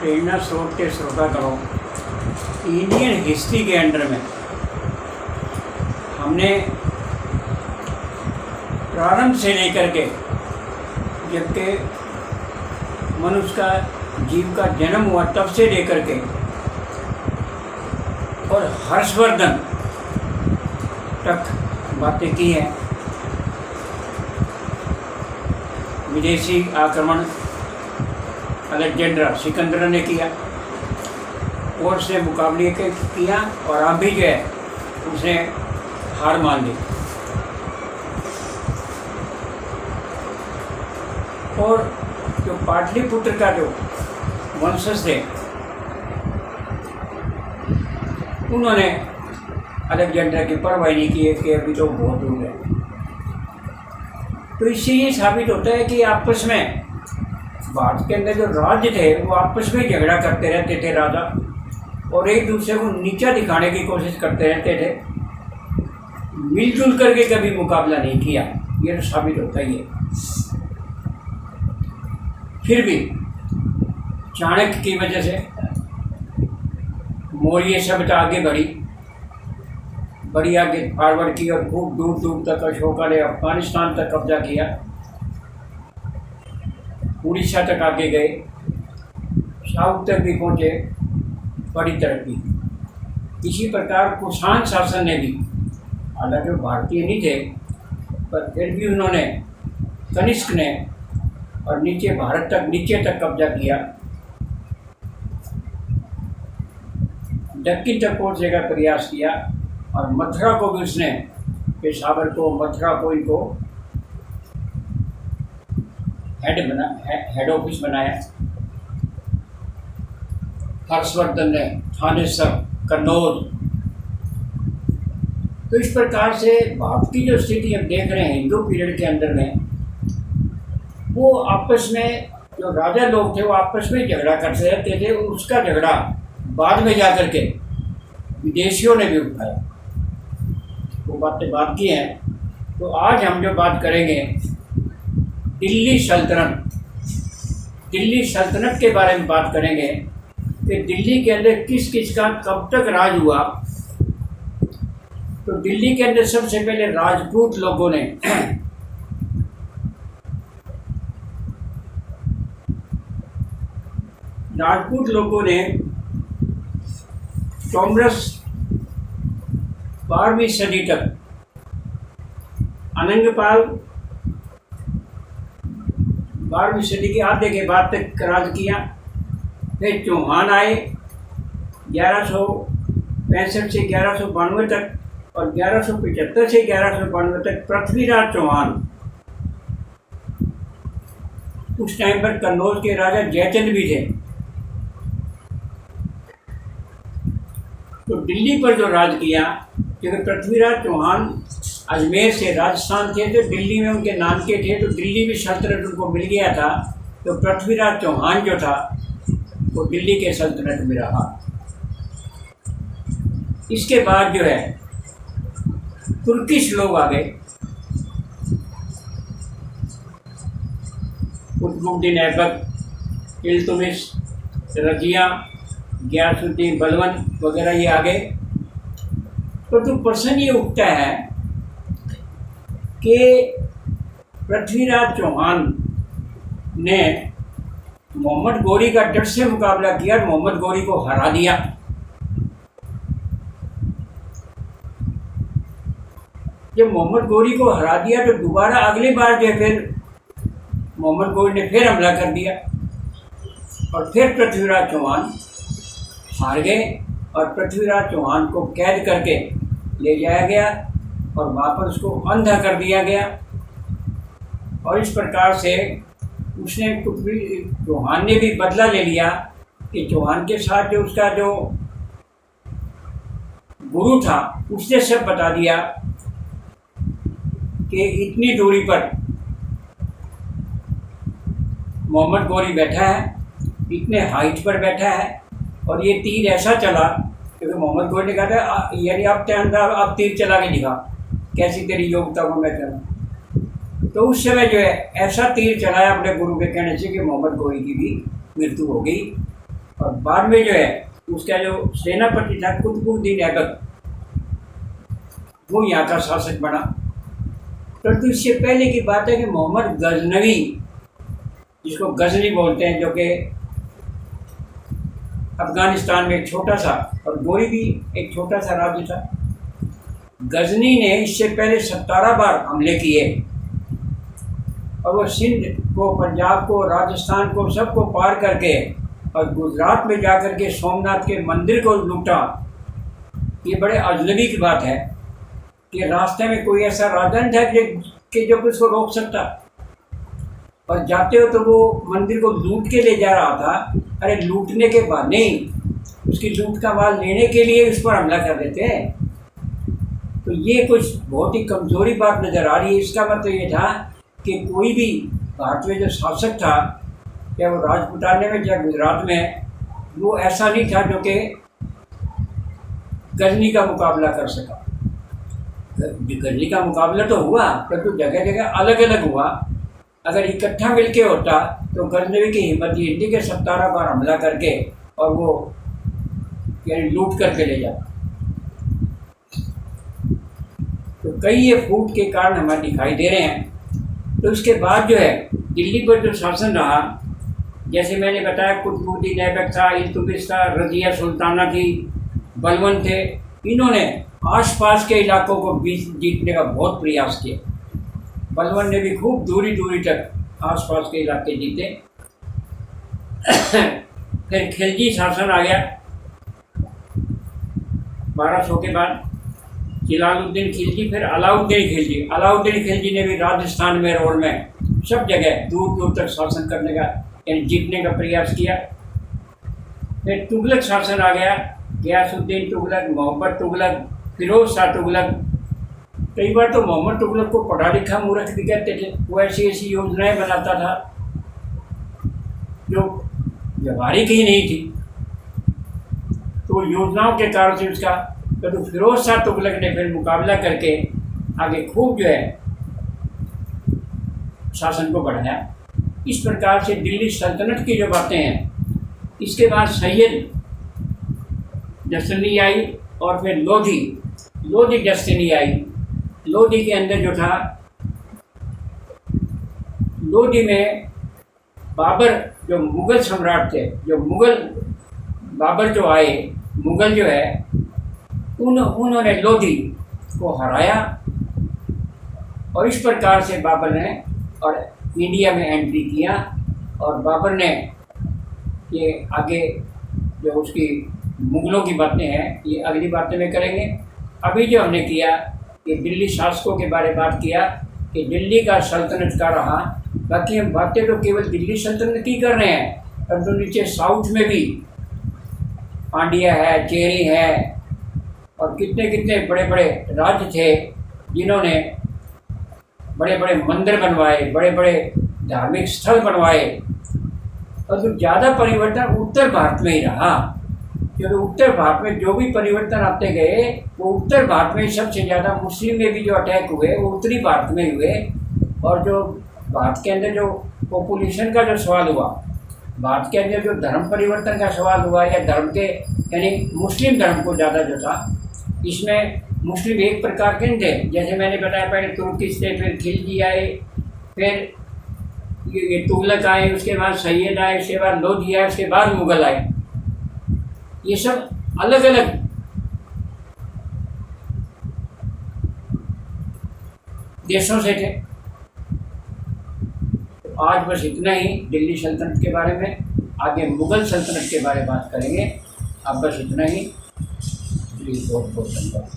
प्रेरणा स्रोत के श्रोतागणों, Indian history के अंडर में हमने प्रारंभ से लेकर के जबकि मनुष्य का जीव का जन्म हुआ तब से लेकर के और हर्षवर्धन तक बातें की हैं। विदेशी आक्रमण अलेक्जेंडर सिकंदर ने किया और उसने मुकाबले किया और अब भी जो है उसने हार मान ली। और जो पाटलिपुत्र का जो वंशज थे उन्होंने अलेक्जेंडर की परवाह नहीं की कि अभी तो बहुत दूर है। तो इससे ये साबित होता है कि आपस में भारत के अंदर जो राज्य थे वो आपस में झगड़ा करते रहते थे राजा, और एक दूसरे को नीचा दिखाने की कोशिश करते रहते थे। मिलजुल करके कभी मुकाबला नहीं किया, ये तो साबित होता ही है। फिर भी चाणक्य की वजह से मौर्य सभ्यता आगे बड़ी आगे फॉरवर्ड की और खूब दूर दूर तक अशोका ने अफगानिस्तान तक कब्जा किया, उड़ीसा तक आगे गए, साउथ तक भी पहुँचे, बड़ी तरक्की। इसी प्रकार कुषाण शासन ने भी, हालांकि भारतीय नहीं थे पर फिर भी उन्होंने, कनिष्क ने और नीचे तक कब्जा किया। दक्षिण तक पहुँचने का प्रयास किया और मथुरा को भी उसने, पेशावर को, मथुरा को इनको हेड ऑफिस बनाया। हर्षवर्धन ने थानेसर, कन्नौज। तो इस प्रकार से भारत की जो स्थिति हम देख रहे हैं हिंदू पीरियड के अंदर में, वो आपस में जो राजा लोग थे वो आपस में झगड़ा करते रहते थे। उसका झगड़ा बाद में जाकर के विदेशियों ने भी उठाया, वो बातें बात की हैं। तो आज हम जो बात करेंगे दिल्ली सल्तनत के बारे में बात करेंगे कि दिल्ली के अंदर किस किस का कब तक राज हुआ। तो दिल्ली के अंदर सबसे पहले राजपूत लोगों ने टॉमरस 12वीं सदी तक, अनंगपाल 12वीं सदी के आधे के बाद तक राज किया। फिर चौहान आए 1165 से 1192 तक, और 1175 से 1192 तक पृथ्वीराज चौहान। उस टाइम पर कन्नौज के राजा जयचंद भी थे। तो दिल्ली पर जो राज किया, क्योंकि पृथ्वीराज चौहान अजमेर से राजस्थान थे तो दिल्ली में उनके नाम के थे, तो दिल्ली भी सल्तनत उनको मिल गया था। तो पृथ्वीराज चौहान जो था वो दिल्ली के सल्तनत में रहा। इसके बाद जो है तुर्किश लोग आ गए, कुतुबुद्दीन ऐबक, इल्तुतमिश, रजिया, गियासुद्दीन बलबन वगैरह ये आ गए। तो प्रश्न ये उठता है कि पृथ्वीराज चौहान ने मोहम्मद गौरी का डट से मुकाबला किया, मोहम्मद गौरी को हरा दिया। जब मोहम्मद गौरी को हरा दिया तो दोबारा अगली बार जो फिर मोहम्मद गौरी ने फिर हमला कर दिया और फिर पृथ्वीराज चौहान हार गए और पृथ्वीराज चौहान को कैद करके ले जाया गया और वहाँ पर उसको अंधा कर दिया गया। और इस प्रकार से उसने चौहान ने भी बदला ले लिया कि चौहान के साथ जो उसका जो गुरु था उसने सब बता दिया कि इतनी दूरी पर मोहम्मद गौरी बैठा है, इतने हाइट पर बैठा है, और ये तीर ऐसा चला, क्योंकि मोहम्मद गौरी ने कहा था यानी अब तीर चला के दिखा, कैसी तेरी योग्यता को मैं करूँ। तो उस समय जो है ऐसा तीर चलाया अपने गुरु के कहने से कि मोहम्मद गौरी की भी मृत्यु हो गई। और बाद में जो है उसका जो सेनापति था कुतुबुद्दीन ऐबक, वो यहाँ का शासक बना। परंतु इससे पहले की बात है कि मोहम्मद गजनवी, जिसको गजनी बोलते हैं, जो कि अफगानिस्तान में एक छोटा सा, और गोरी भी एक छोटा सा राज्य था, गजनी ने इससे पहले 17 बार हमले किए और वो सिंध को, पंजाब को, राजस्थान को, सबको पार करके और गुजरात में जाकर के सोमनाथ के मंदिर को लूटा। ये बड़े अजनबी की बात है कि रास्ते में कोई ऐसा राजा नहीं था कि जो उसको रोक सकता, और जाते हो तो वो मंदिर को लूट के ले जा रहा था। अरे लूटने के बाद नहीं, उसकी लूट का माल लेने के लिए उस पर हमला कर देते हैं। तो ये कुछ बहुत ही कमज़ोरी बात नज़र आ रही है। इसका मतलब ये था कि कोई भी भारत में जो शासक था, या वो राजपुताने में या गुजरात में, वो ऐसा नहीं था जो कि गजनी का मुकाबला कर सका। गजनी का मुकाबला तो हुआ, परंतु जगह जगह अलग अलग हुआ। अगर इकट्ठा मिलके होता तो गजनवी की हिम्मत ये थी कि 17 बार हमला करके और वो लूट करके ले जाता। तो कई ये फूट के कारण हमें दिखाई दे रहे हैं। तो इसके बाद जो है दिल्ली पर जो शासन रहा, जैसे मैंने बताया, कुतुबुद्दीन ऐबक था, इल्तुतमिश था, रज़िया सुल्ताना थी, बलबन थे। इन्होंने आसपास के इलाकों को जीतने का बहुत प्रयास किया। बलबन ने भी खूब दूरी दूरी तक आसपास के इलाके जीते। फिर खिलजी शासन आ गया 1200 के बाद, जलालुद्दीन खिलजी, फिर अलाउद्दीन खिलजी। अलाउद्दीन खिलजी ने भी राजस्थान में, रोड में, सब जगह दूर दूर तक शासन करने का, यानी जीतने का प्रयास किया। फिर तुगलक शासन आ गया, गियासुद्दीन तुगलक, मोहम्मद तुगलक, फिरोज शाह तुगलक। कई बार तो मोहम्मद तुगलक को पढ़ा लिखा मूर्ख भी कहते थे। वो ऐसी ऐसी योजनाएं बनाता था जो व्यवहारिक ही नहीं थी। तो योजनाओं के कारण से उसका, तो फिरोज शाह तुगलक ने फिर मुकाबला करके आगे खूब जो है शासन को बढ़ाया। इस प्रकार से दिल्ली सल्तनत की जो बातें हैं, इसके बाद सैयद दस्तनी आई और फिर लोधी दस्तनी आई। लोधी के अंदर जो था, लोधी में बाबर जो मुग़ल सम्राट थे, जो बाबर जो आए, मुग़ल जो है, उन्होंने लोधी को हराया और इस प्रकार से बाबर ने और इंडिया में एंट्री किया। और बाबर ने ये आगे जो उसकी मुग़लों की बातें हैं, ये अगली बातें में करेंगे। अभी जो हमने किया कि दिल्ली शासकों के बारे में बात किया कि दिल्ली का सल्तनत का रहा। बाकी हम बातें तो केवल दिल्ली सल्तनत की कर रहे हैं, परंतु नीचे साउथ में भी पांड्या है, चेरी है, और कितने कितने बड़े बड़े राज्य थे जिन्होंने बड़े बड़े मंदिर बनवाए, बड़े बड़े धार्मिक स्थल बनवाए। और जो ज़्यादा परिवर्तन उत्तर भारत में ही रहा, क्योंकि उत्तर भारत में जो भी परिवर्तन आते गए, वो उत्तर भारत में सबसे ज़्यादा मुस्लिम में भी जो अटैक हुए वो उत्तरी भारत में हुए। और जो भारत के अंदर जो पॉपुलेशन का जो सवाल हुआ, भारत के अंदर जो धर्म परिवर्तन का सवाल हुआ, या धर्म के, यानी मुस्लिम धर्म को ज़्यादा जो था, इसमें मुस्लिम एक प्रकार के थे। जैसे मैंने बताया, पहले तुर्किश थे, फिर खिलजी आए, फिर ये तुगलक आए, उसके बाद सैयद आए, उसके बाद लोधी आए, उसके बाद मुग़ल आए। ये सब अलग अलग देशों से थे। तो आज बस इतना ही दिल्ली सल्तनत के बारे में। आगे मुग़ल सल्तनत के बारे में बात करेंगे। अब बस इतना ही। प्लीज़ बहुत बहुत धन्यवाद।